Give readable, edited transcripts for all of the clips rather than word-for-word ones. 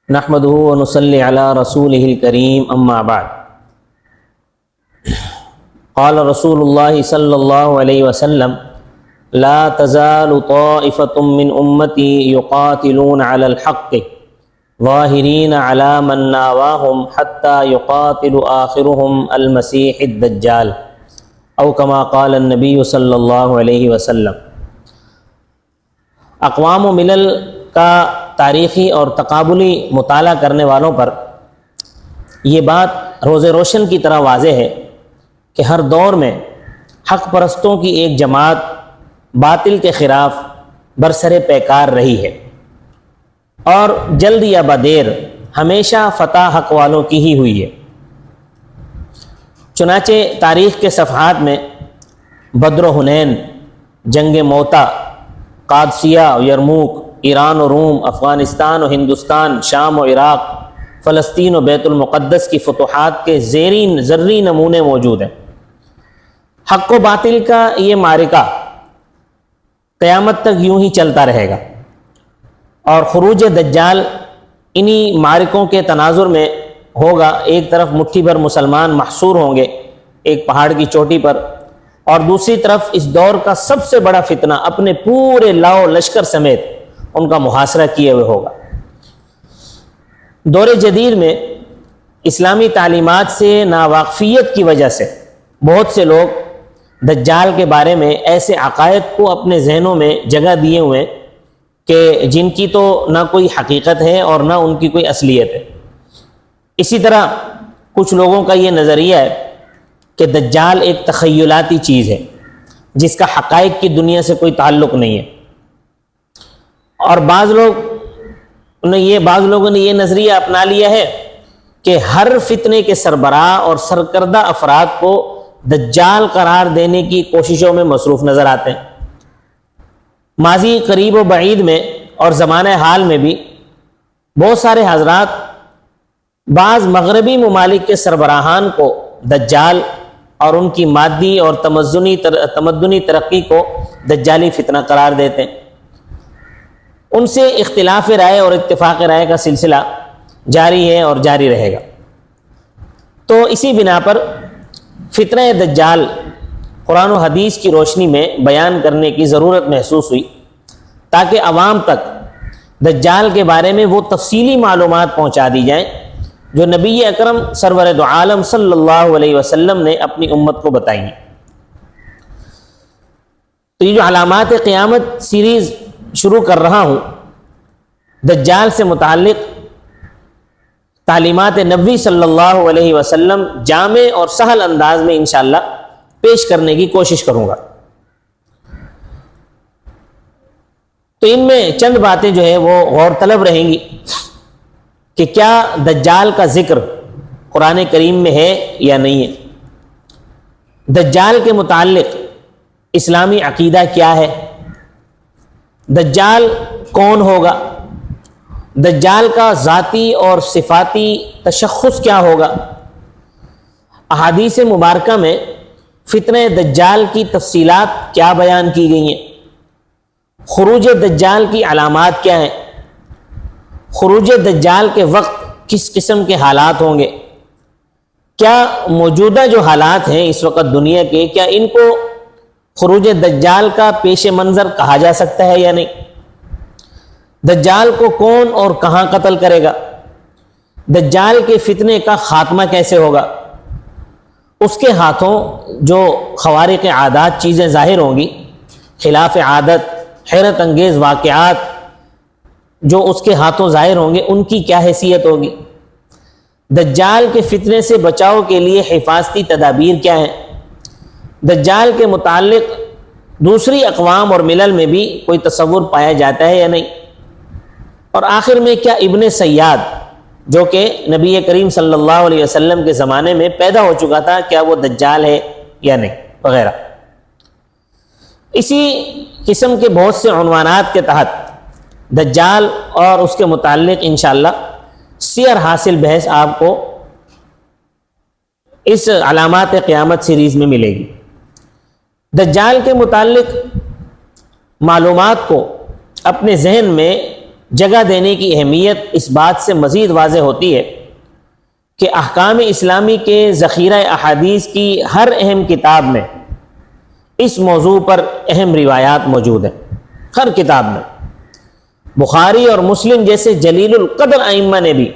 نحمدہ ونصلی علی رسولہ الکریم اما بعد قال رسول اللہ صلی اللہ علیہ وسلم لا تزال طائفة من امتی یقاتلون علی الحق ظاہرین علی من ناواہم حتی یقاتل آخرهم المسیح الدجال او کما قال النبی صلی اللہ علیہ وسلم۔ اقوام و ملل کا تاریخی اور تقابلی مطالعہ کرنے والوں پر یہ بات روز روشن کی طرح واضح ہے کہ ہر دور میں حق پرستوں کی ایک جماعت باطل کے خلاف برسر پیکار رہی ہے اور جلد یا بدیر ہمیشہ فتح حق والوں کی ہی ہوئی ہے۔ چنانچہ تاریخ کے صفحات میں بدر و حنین، جنگ موتا، قادسیہ و یرموک، ایران و روم، افغانستان و ہندوستان، شام و عراق، فلسطین و بیت المقدس کی فتوحات کے زرعی نمونے موجود ہیں۔ حق و باطل کا یہ معرکہ قیامت تک یوں ہی چلتا رہے گا اور خروج دجال انہی معرکوں کے تناظر میں ہوگا۔ ایک طرف مٹھی بھر مسلمان محصور ہوں گے ایک پہاڑ کی چوٹی پر، اور دوسری طرف اس دور کا سب سے بڑا فتنہ اپنے پورے لاؤ لشکر سمیت ان کا محاصرہ کیے ہوئے ہوگا۔ دور جدید میں اسلامی تعلیمات سے ناواقفیت کی وجہ سے بہت سے لوگ دجال کے بارے میں ایسے عقائد کو اپنے ذہنوں میں جگہ دیے ہوئے کہ جن کی تو نہ کوئی حقیقت ہے اور نہ ان کی کوئی اصلیت ہے۔ اسی طرح کچھ لوگوں کا یہ نظریہ ہے کہ دجال ایک تخیلاتی چیز ہے جس کا حقائق کی دنیا سے کوئی تعلق نہیں ہے، اور بعض لوگوں نے یہ نظریہ اپنا لیا ہے کہ ہر فتنے کے سربراہ اور سرکردہ افراد کو دجال قرار دینے کی کوششوں میں مصروف نظر آتے ہیں۔ ماضی قریب و بعید میں اور زمانہ حال میں بھی بہت سارے حضرات بعض مغربی ممالک کے سربراہان کو دجال اور ان کی مادی اور تمدنی ترقی کو دجالی فتنہ قرار دیتے ہیں۔ ان سے اختلاف رائے اور اتفاق رائے کا سلسلہ جاری ہے اور جاری رہے گا۔ تو اسی بنا پر فتنہ دجال قرآن و حدیث کی روشنی میں بیان کرنے کی ضرورت محسوس ہوئی تاکہ عوام تک دجال کے بارے میں وہ تفصیلی معلومات پہنچا دی جائیں جو نبی اکرم سرور دو عالم صلی اللہ علیہ وسلم نے اپنی امت کو بتائی ہیں۔ تو یہ جو علامات قیامت سیریز شروع کر رہا ہوں، دجال سے متعلق تعلیمات نبوی صلی اللہ علیہ وسلم جامع اور سہل انداز میں انشاءاللہ پیش کرنے کی کوشش کروں گا۔ تو ان میں چند باتیں جو ہے وہ غور طلب رہیں گی کہ کیا دجال کا ذکر قرآن کریم میں ہے یا نہیں ہے، دجال کے متعلق اسلامی عقیدہ کیا ہے، دجال کون ہوگا، دجال کا ذاتی اور صفاتی تشخص کیا ہوگا۔ احادیث مبارکہ میں فتنہ دجال کی تفصیلات کیا بیان کی گئی ہیں، خروج دجال کی علامات کیا ہیں، خروج دجال کے وقت کس قسم کے حالات ہوں گے، کیا موجودہ جو حالات ہیں اس وقت دنیا کے، کیا ان کو خروج دجال کا پیش منظر کہا جا سکتا ہے یا نہیں، دجال کو کون اور کہاں قتل کرے گا، دجال کے فتنے کا خاتمہ کیسے ہوگا، اس کے ہاتھوں جو خوارق عادات چیزیں ظاہر ہوں گی، خلاف عادت حیرت انگیز واقعات جو اس کے ہاتھوں ظاہر ہوں گے، ان کی کیا حیثیت ہوگی، دجال کے فتنے سے بچاؤ کے لیے حفاظتی تدابیر کیا ہیں، دجال کے متعلق دوسری اقوام اور ملل میں بھی کوئی تصور پایا جاتا ہے یا نہیں، اور آخر میں کیا ابن سیاد جو کہ نبی کریم صلی اللہ علیہ وسلم کے زمانے میں پیدا ہو چکا تھا، کیا وہ دجال ہے یا نہیں، وغیرہ۔ اسی قسم کے بہت سے عنوانات کے تحت دجال اور اس کے متعلق انشاءاللہ سیر حاصل بحث آپ کو اس علامات قیامت سیریز میں ملے گی۔ دجال کے متعلق معلومات کو اپنے ذہن میں جگہ دینے کی اہمیت اس بات سے مزید واضح ہوتی ہے کہ احکام اسلامی کے ذخیرہ احادیث کی ہر اہم کتاب میں اس موضوع پر اہم روایات موجود ہیں۔ ہر کتاب میں بخاری اور مسلم جیسے جلیل القدر ائمہ نے بھی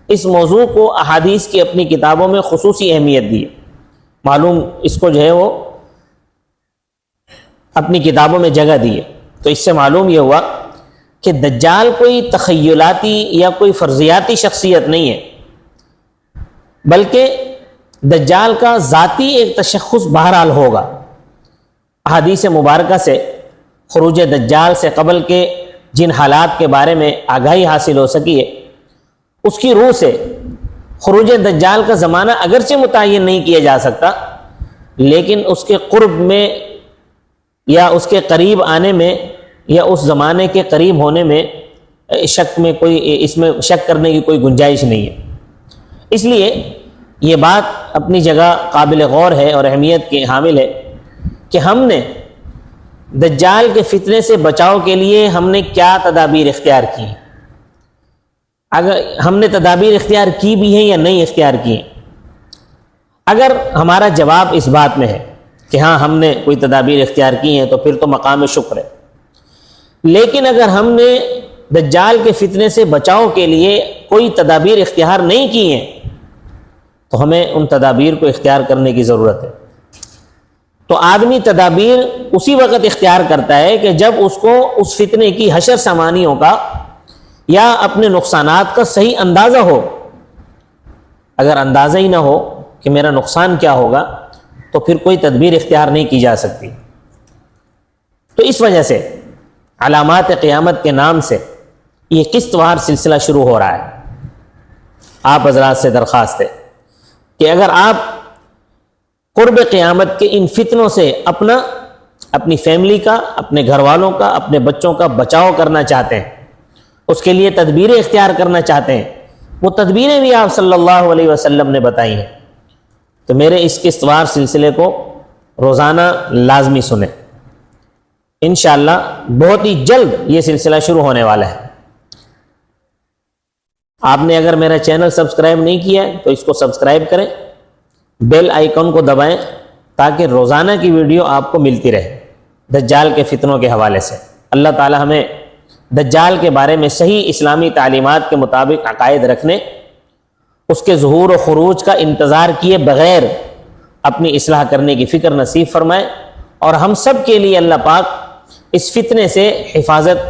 اس موضوع کو احادیث کی اپنی کتابوں میں خصوصی اہمیت دی ہے۔ معلوم اس کو جو ہے وہ اپنی کتابوں میں جگہ دی ہے۔ تو اس سے معلوم یہ ہوا کہ دجال کوئی تخیلاتی یا کوئی فرضیاتی شخصیت نہیں ہے، بلکہ دجال کا ذاتی ایک تشخص بہرحال ہوگا۔ احادیث مبارکہ سے خروج دجال سے قبل کے جن حالات کے بارے میں آگاہی حاصل ہو سکی ہے، اس کی روح سے خروج دجال کا زمانہ اگرچہ متعین نہیں کیا جا سکتا، لیکن اس کے قرب میں یا اس کے قریب آنے میں یا اس زمانے کے قریب ہونے میں اس میں شک کرنے کی کوئی گنجائش نہیں ہے۔ اس لیے یہ بات اپنی جگہ قابل غور ہے اور اہمیت کی حامل ہے کہ ہم نے دجال کے فتنے سے بچاؤ کے لیے ہم نے کیا تدابیر اختیار کی ہیں، اگر ہم نے تدابیر اختیار کی بھی ہیں یا نہیں اختیار کی ہیں۔ اگر ہمارا جواب اس بات میں ہے کہ ہاں ہم نے کوئی تدابیر اختیار کی ہیں تو پھر تو مقام شکر ہے، لیکن اگر ہم نے دجال کے فتنے سے بچاؤ کے لیے کوئی تدابیر اختیار نہیں کی ہیں تو ہمیں ان تدابیر کو اختیار کرنے کی ضرورت ہے۔ تو آدمی تدابیر اسی وقت اختیار کرتا ہے کہ جب اس کو اس فتنے کی حشر سامانیوں کا یا اپنے نقصانات کا صحیح اندازہ ہو۔ اگر اندازہ ہی نہ ہو کہ میرا نقصان کیا ہوگا تو پھر کوئی تدبیر اختیار نہیں کی جا سکتی۔ تو اس وجہ سے علامات قیامت کے نام سے یہ قسط وار سلسلہ شروع ہو رہا ہے۔ آپ حضرات سے درخواست ہے کہ اگر آپ قرب قیامت کے ان فتنوں سے اپنی فیملی کا، اپنے گھر والوں کا، اپنے بچوں کا بچاؤ کرنا چاہتے ہیں، اس کے لیے تدبیریں اختیار کرنا چاہتے ہیں، وہ تدبیریں بھی آپ صلی اللہ علیہ وسلم نے بتائی ہیں، تو میرے اس قسط وار سلسلے کو روزانہ لازمی سنیں۔ انشاءاللہ بہت ہی جلد یہ سلسلہ شروع ہونے والا ہے۔ آپ نے اگر میرا چینل سبسکرائب نہیں کیا ہے تو اس کو سبسکرائب کریں، بیل آئیکن کو دبائیں تاکہ روزانہ کی ویڈیو آپ کو ملتی رہے دجال کے فتنوں کے حوالے سے۔ اللہ تعالی ہمیں دجال کے بارے میں صحیح اسلامی تعلیمات کے مطابق عقائد رکھنے، اس کے ظہور و خروج کا انتظار کیے بغیر اپنی اصلاح کرنے کی فکر نصیب فرمائے، اور ہم سب کے لیے اللہ پاک اس فتنے سے حفاظت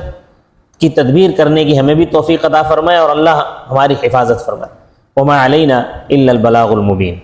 کی تدبیر کرنے کی ہمیں بھی توفیق عطا فرمائے، اور اللہ ہماری حفاظت فرمائے۔ وما علینا الا البلاغ المبین۔